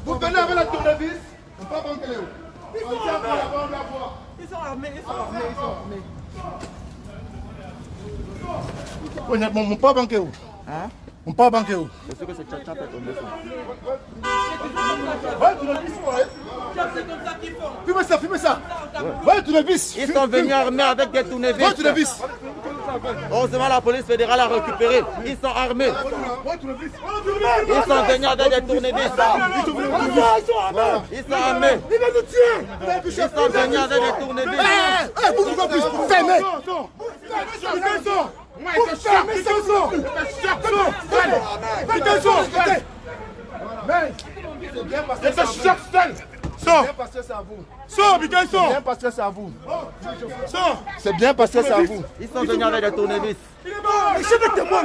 Vous venez avec la tournevis. On peut pas banquer. Ils sont armés, ils sont armés, ils sont armés. On peut pas banquer où? Hein? On peut pas banquer où? C'est sûr que c'est Tchatcha qui est tombé sur. Ouais, tournevis, ouais. C'est comme ça qu'ils font. Fume ça, fume ça. Ouais, tournevis. Ils sont venus armés avec des tournevis. Ouais, tournevis. Heureusement, la police fédérale a récupéré. Ils sont armés. Ils sont venus avec des tournevis. Ils sont armés. Ils sont venus avec des tournevis. Vous pouvez plus fermer. Sors, Bikaï, sors. Bien parce que c'est à vous. Sors. C'est bien parce que c'est à vous. Ils sont venus avec des tournevis. Je suis témoin.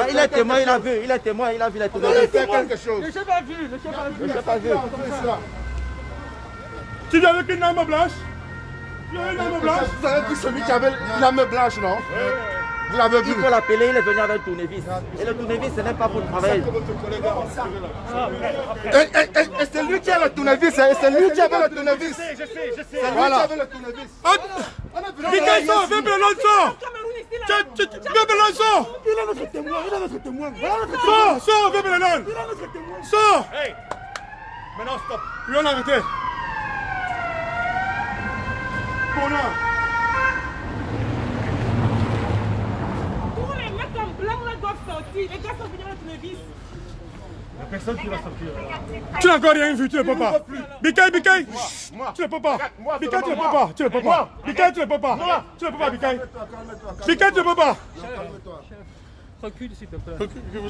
Il est témoin, il a vu. Il est témoin, il a vu les On tournevis. fait quelque chose. Le chef a vu, le chef a vu. Je n'ai pas vu. Tu viens avec une arme blanche? Tu viens avec une arme blanche? Vous avez vu celui qui avait l'arme blanche, non? Vous l'avez vu? Il faut l'appeler, il est venu avec le tournevis. Et le tournevis, ce n'est pas pour travailler. Et c'est lui qui a le tournevis, c'est lui qui avait le tournevis. Je sais. C'est lui qui avait le tournevis. Bikaï, sors, viens Bélon, sors. Viens Bélon, sors. Il est notre témoin, il est notre témoin. Sors, viens Bélon. Sors. Hey. Maintenant, stop. Oui, on a arrêté. Connard. Tous les mecs en blanc là doivent sortir. Les gars sont venus avec le vis. Personne qui va sortir. Tu n'as encore rien vu, tu ne peux pas. Bikaï, tu ne peux pas. Bikaï, tu ne peux pas. Tu ne peux pas. Bikaï, tu ne peux pas. Tu ne peux pas, Bikaï. Bikaï, tu ne peux pas. Recule s'il te plaît.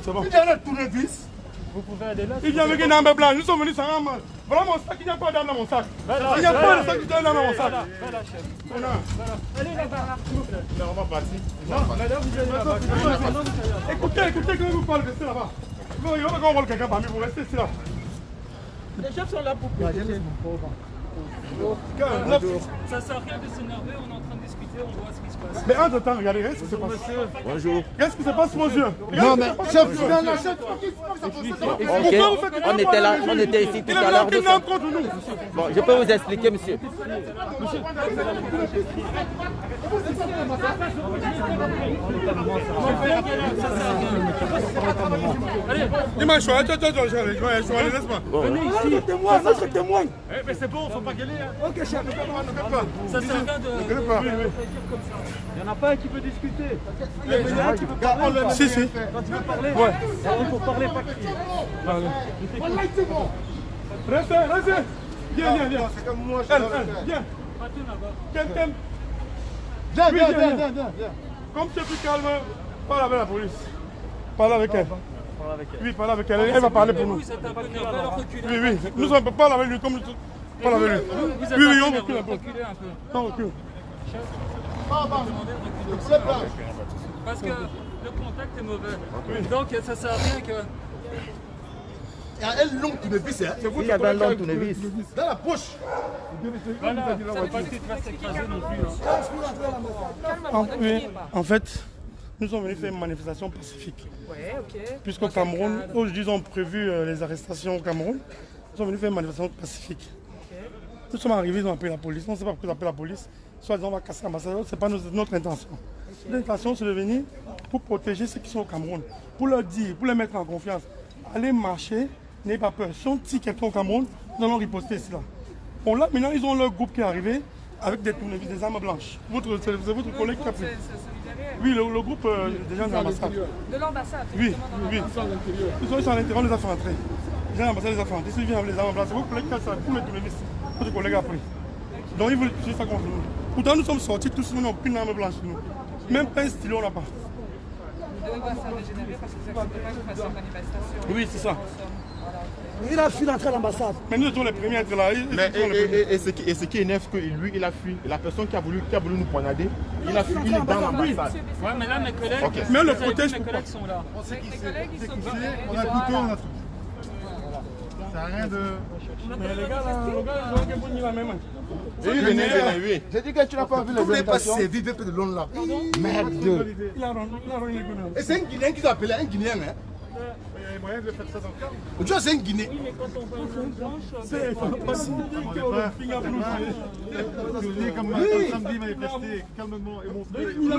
C'est bon. Il a le tournevis. Vous pouvez aller là. Il vient avec une arme blanche. Nous sommes venus sans arme. Voilà mon sac, il n'y a pas d'arme dans mon sac. Il n'y a pas de sac, il y a une arme dans mon sac. Allez là-bas. On va partir. Écoutez, quand vous parlez, restez là-bas. Il va y avoir quelqu'un parmi vous, restez ici là. Les chefs sont là pour protéger. Ça sert à rien de s'énerver, on est en train de discuter, on voit ce qui se passe. Mais entre temps, regardez, qu'est-ce qui se passe? Bonjour. Qu'est-ce qui se passe sous vos yeux? Non, mais chef, Ok, on était là, on était ici tout à l'heure. Bon, je peux vous expliquer, monsieur. Dis-moi, je suis allé, laisse-moi. Notre témoin. Mais c'est bon, faut pas gueuler. Ok, chef. Ça sert à rien de... Ne gueulez pas. Il n'y en a pas un qui veut discuter. Si, si. Quand tu veux parler, ouais. Il faut parler, pas crier. Restez. Viens. C'est comme moi, je Viens. Viens. Viens. Comme tu es plus calme, parle avec la police. Parle avec elle. Oui, parle avec elle. Elle va parler pour nous. Vous êtes un peu nerveux, alors reculez. Oui. Nous, on peut parler avec lui comme nous. Parle avec lui. Vous êtes Oui, un on peu recule un nerveux, peu. reculez un peu. On recule. Parce que le contact est mauvais. Donc ça sert à rien que... Il y a un long tournevis, hein. Il y avait un long tournevis. Dans la poche. Voilà, ça ne veut pas que tu te fasses écraser non plus. Oui, en fait, nous sommes venus faire une manifestation pacifique. Ouais, ok. Puisqu'au Cameroun, aujourd'hui, ils ont prévu les arrestations au Cameroun. Nous sommes venus faire une manifestation pacifique. Nous sommes arrivés, ils ont appelé la police. On ne sait pas pourquoi ils ont appelé la police. Soit ils ont casser l'ambassadeur, ce n'est pas notre intention. L'intention, c'est de venir pour protéger ceux qui sont au Cameroun. Pour leur dire, pour les mettre en confiance. Allez marcher, n'ayez pas peur. Si on tire quelqu'un au Cameroun, nous allons riposter cela. Bon, là, maintenant, ils ont leur groupe qui est arrivé avec des tournevis, des armes blanches. C'est votre collègue qui a pris. Oui, le groupe des gens de l'ambassade. De l'ambassade? Oui, oui. Ils sont à l'intérieur, on les a fait rentrer. Les gens de l'ambassade les a fait rentrer. S'ils viennent avec les armes blanches, c'est votre collègue qui a ça, tous les tournevis. Votre collègue a pris. Donc ils veulent utiliser ça contre nous. Pourtant, nous sommes sortis tous, nous n'avons aucune arme blanche sur nous. Même pas un stylo, on n'a pas. Vous devez voir ça dégénérer parce que vous n'acceptez pas que vous fassiez une manifestation. Oui, c'est ça. Il a fui d'entrer à l'ambassade. Mais nous étions les premiers à être là. Et ce qui énerve, que lui, il a fui. Et la personne qui a voulu nous poignarder, il a fui, il est dans l'ambassade. Ouais, mais là, mes collègues, okay. Mais le protège, mes collègues sont là. Mes collègues, ils sont là. On a plutôt notre... Ça n'a rien de... Mais les gars, là, ils ont mis la même main. Oui. J'ai dit que tu n'as pas vu les invitations. C'est vite de l'on là. Merde. Il a rendu les Guinéens. Et c'est un Guinéen qui appelé un Guinéen, hein? Il y a moyen de faire ça dans le cadre. Tu vois, c'est un Guinéen. Oui, mais quand on voit une blanche, C'est comme samedi manifesté, calmement et montré. Il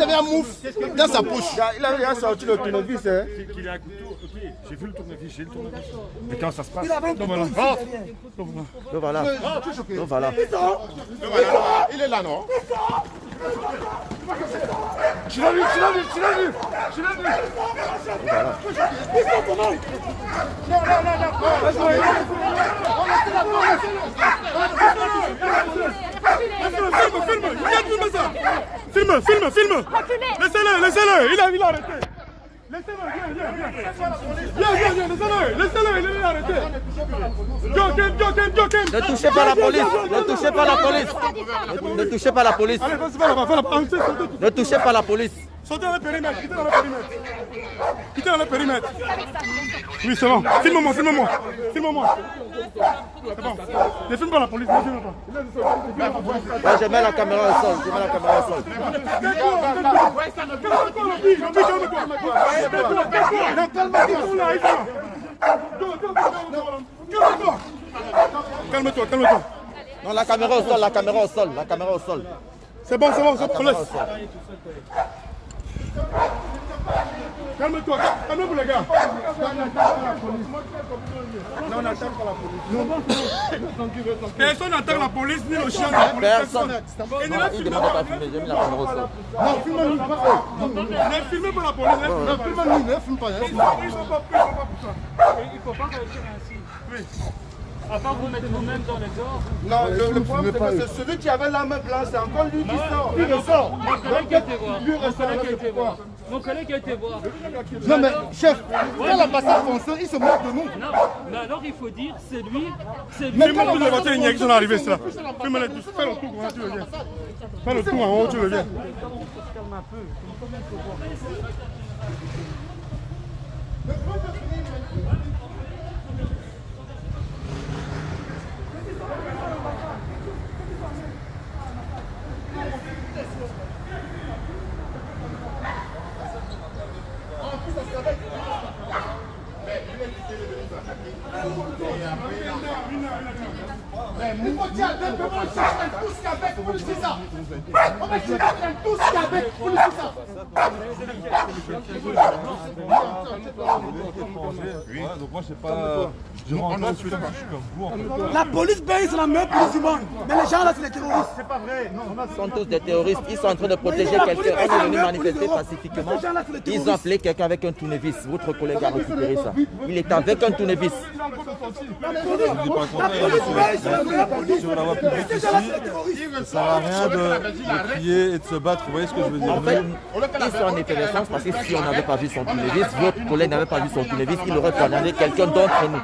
avait un mouf dans sa poche. Il a sorti le tournevis. Qu'il a un couteau, ok. J'ai vu le tournevis, j'ai le tournevis. Mais quand ça se passe? Donc voilà. Donc voilà. Il est là, non? Tu l'as vu. Voilà. Filme. Laissez-le, il a arrêté. Laissez-le, viens, laissez-le, il a arrêté. Jokem. Ne touchez pas la police. Ne touchez pas la police. Ne touchez pas la police. Allez, vas-y, va là-bas. Ne touchez pas la police. Sortez dans le périmètre, quittez dans le périmètre. Oui, c'est bon. Filme-moi. C'est bon. Ne filme pas la police, ne filme pas. Là, je mets la caméra au sol. Calme-toi. Non, la caméra au sol. C'est bon, laisse. Calme-toi les gars. Non, on n'attaque pas la police. Personne n'attaque la police ni le chien de la police. Personne. Il demande pas de filmer, j'ai mis la caméra au sol. Non, filme-nous pas. Ne filmez pas la police. Non, filme-nous, ne filme pas. Ils sont pas pour ça. il ne faut pas réagir ainsi. Oui. À part vous mettre vous-même dans les ordres. Non, le problème c'est que celui qui avait la main blanche, c'est encore lui qui sort. Il sort. Mon collègue a été voir. Mon collègue a été voir. Non mais chef, quand l'ambassade fonctionne, il se moque de nous. Non, mais alors il faut dire, c'est lui. Mais quand vous avez une qui sont arrivés, c'est là. Fais le tour quand tu le viens. Fais le tour en haut, tu le viens. Donc moi je sais pas. Je rentre pas, je suis comme vous en fait. La police belge, c'est la meilleure police du monde. Mais les gens là, c'est les terroristes. C'est pas vrai. Ils sont tous des terroristes. Ils sont en train de protéger quelqu'un. On est venu manifester pacifiquement. Ils ont appelé quelqu'un avec un tournevis. Votre collègue a récupéré ça. Il est avec un tournevis. La police belge, c'est la meilleure police. Sur la voie publique ici, ça sert à rien de crier et de se battre. Vous voyez ce que je veux dire? En fait, ils sont en effervescence parce que si on n'avait pas vu son tournevis, votre collègue n'avait pas vu son tournevis, il aurait poignardé quelqu'un d'entre nous.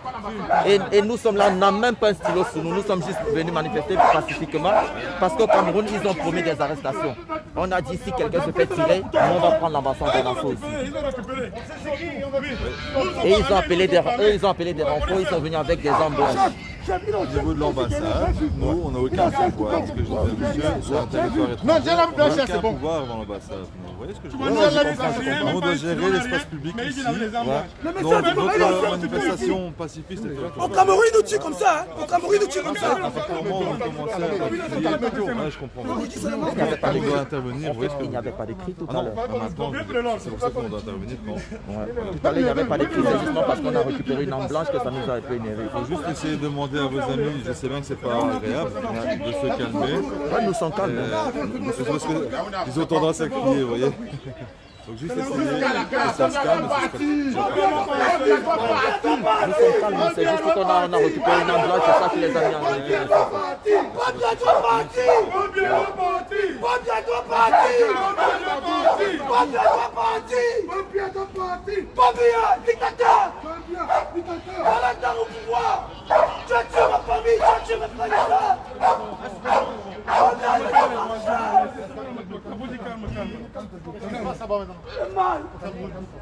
Et nous sommes là, on n'a même pas un stylo sur nous. Nous sommes juste venus manifester pacifiquement parce qu'au Cameroun, ils ont promis des arrestations. On a dit si quelqu'un se fait tirer, on va prendre l'ambassade de l'Anso ici. Et ils ont appelé des renforts, ils sont venus avec des armes blanches. Au niveau de l'ambassade, nous, on n'a aucun pouvoir. Parce que je vois, monsieur, sur un territoire étranger, Non, j'ai la blanche, on n'a c'est aucun bon. pouvoir avant l'ambassade. Vous voyez ce que je veux Non, dire? j'ai la On doit gérer l'espace public ici. Donc, notre manifestation pacifiste est faite. Au Cameroun, ils nous tuent comme ça. Au Cameroun, ils nous tuent comme ça. À partir du moment où on commençait à crier, je comprends. On doit intervenir, vous voyez ce que Il n'y avait pas d'écrit tout Ah à non, l'heure. maintenant, c'est pour ça qu'on doit intervenir quand. Tout à l'heure, il n'y avait pas d'écrit, c'est justement parce qu'on a récupéré une arme blanche que ça nous a été énervé. Il faut juste essayer de demander à vos amis, je sais bien que c'est pas agréable de se calmer. Ouais, nous sommes calmes. C'est parce qu'ils ont tendance à crier, vous voyez. Donc juste essayer que ça se calme. Nous sommes calmes, c'est juste qu'on a récupéré une ambulance, c'est ça qui les a mis en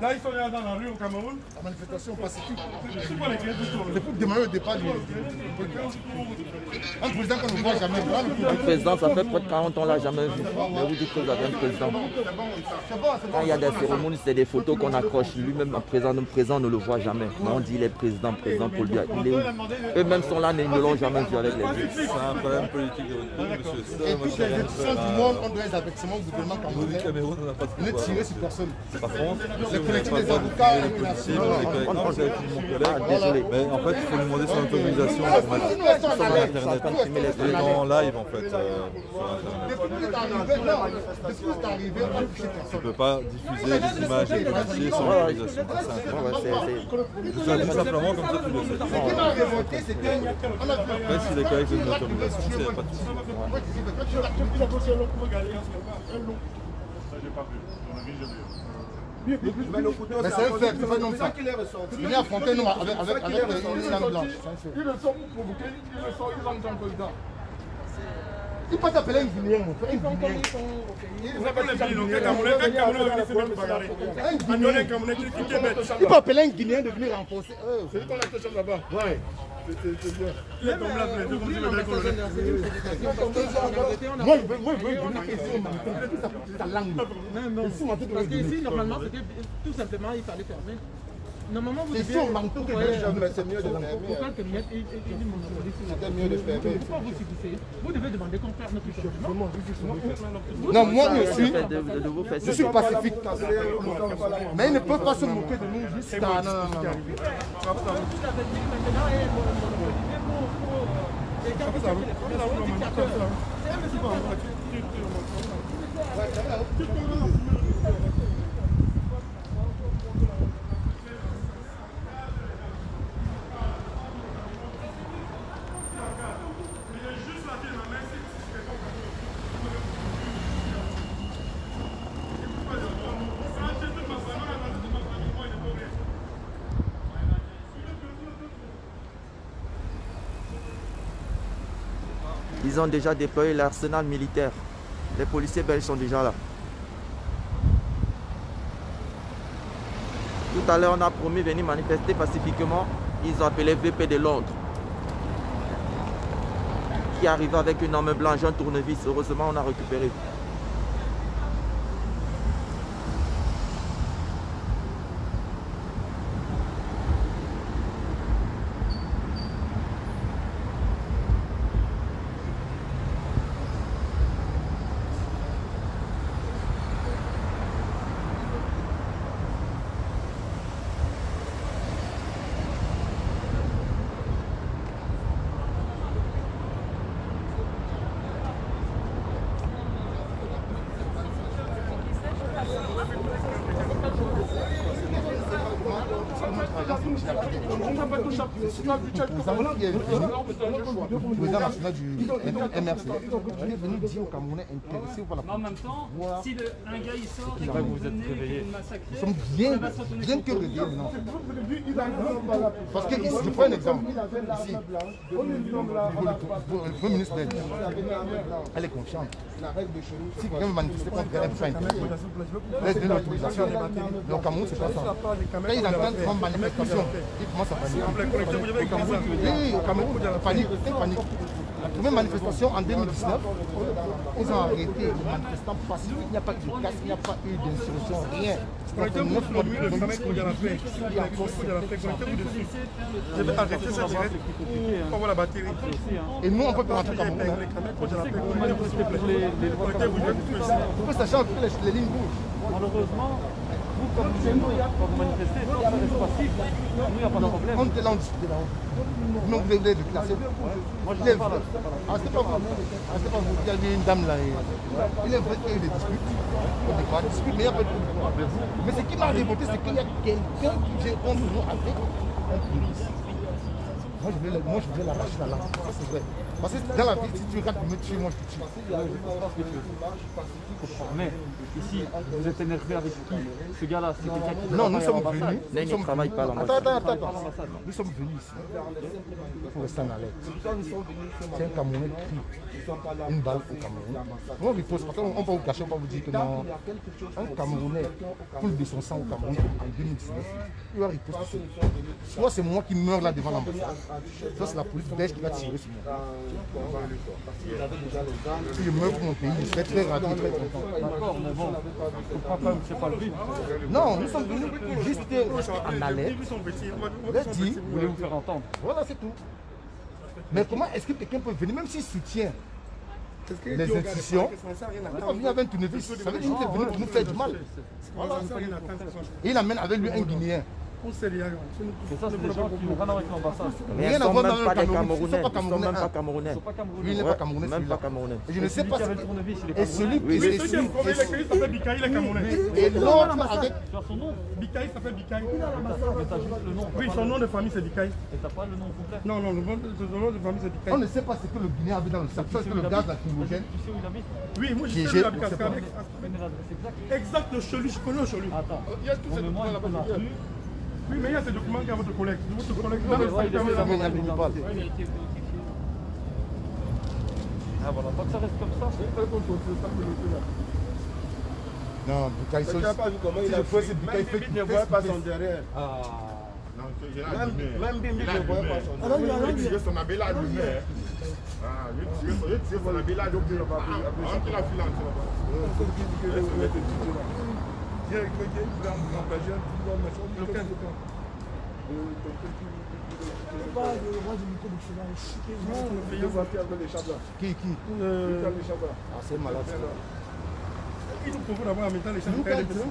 Là, ils sont là dans la rue au Cameroun. La manifestation pacifique. C'est pour demander au départ du. Un président qu'on ne voit jamais. Un président, ça fait près de 40 ans, on ne l'a jamais vu. Mais vous dites que vous avez un président. Quand il y a des cérémonies, c'est des photos qu'on accroche. Lui-même, le président ne le voit jamais. Mais on dit il est président pour lui. Eux-mêmes sont là, mais ils ne l'ont jamais vu avec les yeux. C'est un problème politique, monsieur. Et toutes les institutions du monde ont donné des avertissements au gouvernement camerounais. Ne tirez sur personne. Par contre, les collectifs des avocats, désolé. Mais en fait, il faut nous demander son autorisation sur Internet. Et en live, en fait, sur Internet. Tu ne peux pas diffuser des images des policiers sans autorisation. Je te dis simplement comme ça, tu le sais. Après, si les collègues donnent une autorisation, c'est pas de souci. Mais c'est un fait, c'est pas comme ça. Il est affronté nous avec une lame blanche. Ils le sont pour provoquer, ils entrent en président. Il peut t'appeler un Guinéen, mon frère. Ils peut appeler un Guinéen de venir renforcer. C'est lui qu'on a acheté là-bas. Ouais. C'est bien. Il est comme là, comme si le mec moi, je veux venir ici, ta langue. Parce qu'ici, normalement, c'était tout simplement, il fallait fermer. Normalement, vous devez... C'est sûr, manque tout que mais c'est mieux de fermer. Pourquoi le cabinet est monopolisé? C'était mieux de fermer. Pourquoi vous subissez? Vous devez demander qu'on ferme notre changement. Non, moi aussi, je suis pacifique. Mais ils ne peuvent pas se moquer de nous juste dans... Non. Ils ont déjà déployé l'arsenal militaire. Les policiers belges sont déjà là. Tout à l'heure, on a promis de venir manifester pacifiquement. Ils ont appelé VP de Londres, qui arrive avec une arme blanche, un tournevis. Heureusement, on a récupéré. Le président national du MRC, il est venu dire aux Camerounais intéressés par la politique. En même temps, si un gars il sort et que vous êtes réveillés. Nous sommes bien que réveillés maintenant. Parce que ici, je prends un exemple. Ici, le Premier ministre belge, elle est confiante. Si quelqu'un veut manifester contre elle, elle peut pas interdire. Laisse donner l'autorisation. Mais au Cameroun, c'est pas ça. Quand ils entendent une manifestation, ils commencent à paniquer. Au Cameroun, panique. La première manifestation en 2019, ils ont arrêté les manifestants pacifiques. Il n'y a pas eu de casse, il n'y a pas eu d'insurrection, rien. Je vais arrêter ça direct. On voit la batterie. Et nous, on peut pas rentrer au Cameroun. Pourquoi sachant que les lignes bougent. Malheureusement, Vous, quand vous manifestez, ça reste passif. Nous, il n'y a pas de problème. On était là, on discutait là. Non, vous voulez déclasser. Moi, je ne sais pas là. Ah, c'est pas vous. Ah, c'est pas vous. Il y avait une dame là. Il est vrai qu'il y a eu des disputes. On n'est pas dispute, mais il y a pas de problème. Mais ce qui m'a révolté, c'est qu'il y a quelqu'un qui vient contre nous avec un police. Moi, je voulais l'arracher la langue. Ça, c'est vrai. Parce que dans la vie, si tu regardes me tuer, moi, je te tue. Mais ici, vous êtes énervé avec qui? Ce gars-là, c'est quelqu'un qui... Non, nous sommes venus. Il ne travaille pas à l'ambassade. Attends. Nous sommes venus ici pour rester en alerte. C'est un Camerounais qui crie une balle au Cameroun. On repose, parce qu'on va vous cacher, on va vous dire que non. Un Camerounais coule de son sang au Cameroun en 2019. Il va riposter. Soit c'est moi qui meurs là devant l'ambassade, soit c'est la police belge qui va tirer sur moi. Si je meurs pour mon pays, je serai très ravi, très content. D'accord, mais bon, je crois quand même que c'est pas le but. Non, nous sommes venus juste en alerte. Vous voulez vous faire entendre. Voilà, c'est tout. Mais comment est-ce que quelqu'un peut venir, même s'il soutient les institutions, il va venir avec un tournevis. Ça veut dire qu'il est venu pour nous faire du mal. Voilà. Et il amène avec lui un Guinéen. C'est ça, c'est des gens qui n'ont rien à voir avec l'ambassade. Mais rien à voir dans le Cameroun. Ils ne sont pas même pas Camerounais. Lui, il n'est pas Camerounais. Même pas Camerounais. Et je ne sais pas. Et celui qui s'appelle Bikaï, il est Camerounais. Et l'autre avec. Tu as son nom? Bikaï s'appelle Bikaï. Mais t'as juste le nom. Oui, son nom de famille c'est Bikaï. Et t'as pas le nom complet? Non, le nom de famille c'est Bikaï. On ne sait pas ce que le Guinéen avait dans le sac. Parce que le gaz lacrymogène. Tu sais où il habite? Oui, moi je sais où il habite. Exact, le Chelu, je connais le Chelu. Attends, moi je connais la rue. Oui, mais il y a ces documents qui a votre collègue. Votre collègue, ah voilà, pas que ça reste comme ça. Non, Bikaï, si je fais c'est Bikaï fait ne voit pas son derrière. Ah. Même Bimbi ne voit pas son derrière. Il tire son habit là, lui. Il tire son habit là, donc il va pas. Il a filé Qui Ah, c'est malade. Il nous propose d'avoir un métal et ça nous Quand je voulais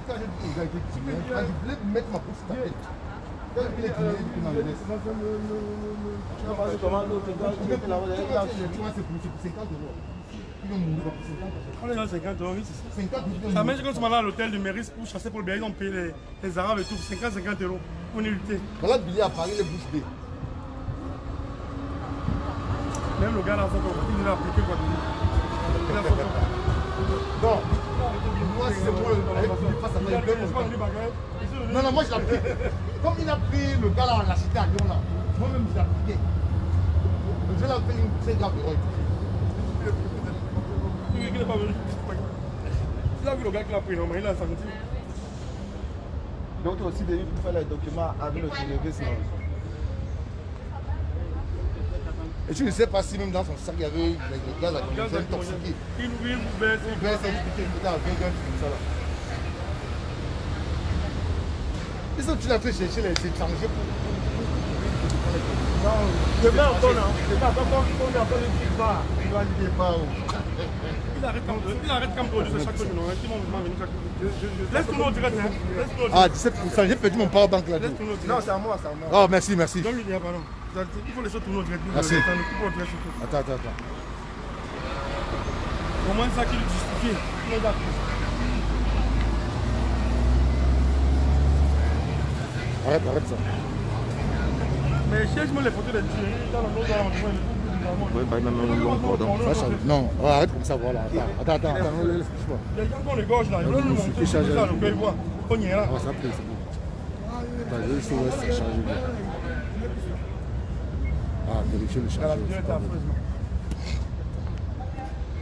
mettre ma pousse sur ta tête. Quand il est dans le laisse. C'est pour 50 €. On est dans 50 €, oui, c'est ça. Ça mène quand tu m'as là à l'hôtel de Méris pour chasser pour le bien, ils ont payé les Arabes et tout, 50 € pour venir lutter. Voilà le billet à Paris, les bouches bées. Même le gars là, il a appliqué quoi. Non, moi c'est moi le face à la. Non, moi je l'ai appliqué. Comme il a pris le gars là à la cité à Lyon là, moi-même je l'ai appliqué. Je l'ai fait une très grave erreur. Il n'est pas venu. Il a vu le gars qui l'a pris, non, mais il a senti. Donc aussi venu pour faire les documents avec le tournevis. Et je ne sais pas si même dans son sac il y avait les gaz à qui intoxiqués. Il nous baisse, il baisse, il était avec un comme ça là. Ils sont tous en train de chercher les étrangers pour. Demain encore, non. Demain encore, on est encore une petite barre. Il va dire pas. Il arrête comme produit chaque jour. Laisse tourner au direct. Ah, 17%, j'ai perdu mon powerbank là. Non, c'est à moi, c'est à moi. Oh, merci. Donne-lui, pardon. Il faut laisser tourner au direct. Merci. Attends. Au moins ça qui le justifie. Arrête ça. Mais cherche-moi les photos des tués. Oui, bah, même un long cordon. Non, arrête comme ça, voilà. Attends, laisse-moi. Il y a des gens qui ont les gorges là. Ils veulent nous montrer ça, le pays voit. On y est là. Ah, ça plaît, c'est bon. Attends, je vais essayer de charger. Ah, vérifier le chargeur.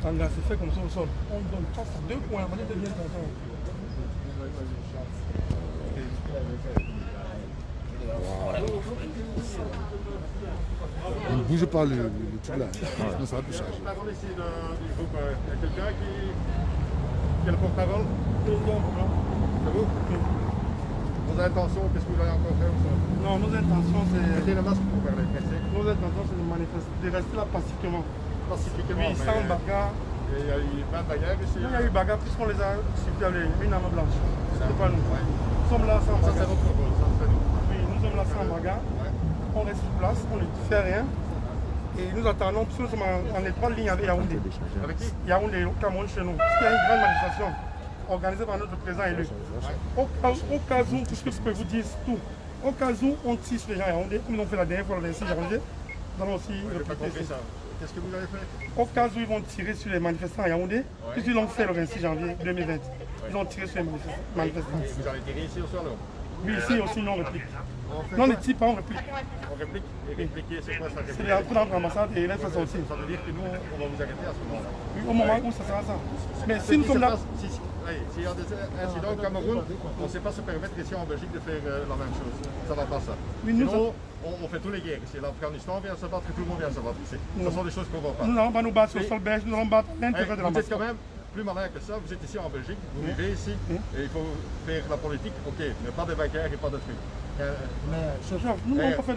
Tanga, c'est fait comme ça au sol. On donne 2 points, on va dire que bien content. Il ne bouge pas le truc là. Sinon ça va plus charger. Il y a quelqu'un qui est le porte-parole. C'est vous? Vos intentions, qu'est-ce que vous allez encore faire? Non, nos intentions, c'est. Nos intentions, c'est de manifester, de rester là pacifiquement. Oui, sans bagarre. Il y a eu pas de bagarre ici? Il y a eu bagarre, puisqu'on les a suivis avec une arme blanche. C'était pas nous. Nous sommes là sans Ça, bagarre. c'est votre rôle, ça, c'est nous. Oui, nous sommes là sans bagarre. On reste sur place, on ne fait rien. Et nous attendons, parce que nous sommes en étroite ligne avec Yaoundé. Avec qui? Yaoundé, au Cameroun, chez nous. Parce qu'il y a une grande manifestation organisée par notre président élu. Au cas où, tout ce que je peux vous dire, tout. Au cas où on tire sur les gens à Yaoundé, comme ils l'ont fait la dernière fois, le 26 janvier, nous allons aussi répéter ça. Qu'est-ce que vous avez fait? Au cas où ils vont tirer sur les manifestants à Yaoundé, puisqu'ils l'ont fait le 26 janvier 2020, ils ont tiré sur les manifestants. Vous allez tirer ici au soir là? Oui, ici aussi, non réplique. Non, les types, on réplique. On réplique? Et répliquer, c'est quoi ça? C'est un coup dans l'ambassade et là, ça sortir. Ça veut dire que nous, on va vous arrêter à ce moment-là. Oui, au moment où ça sera ça. Mais si nous sommes là... S'il y a des incidents au Cameroun, on ne sait pas se permettre ici en Belgique de faire la même chose. Ça ne va pas ça. Oui, nous sinon, on fait tous les guerres. Si l'Afghanistan vient se battre, tout le monde vient se battre ici. Ce sont des choses qu'on ne va pas. Nous n'allons pas nous battre sur le sol belge, nous allons battre l'intérêt de l'ambassade. Vous êtes l'ambassade. quand même plus malin que ça. Vous êtes ici en Belgique, vous vivez ici, et il faut faire la politique, ok, mais pas de vainqueurs et pas de trucs. Mais, chef, nous n'avons pas fait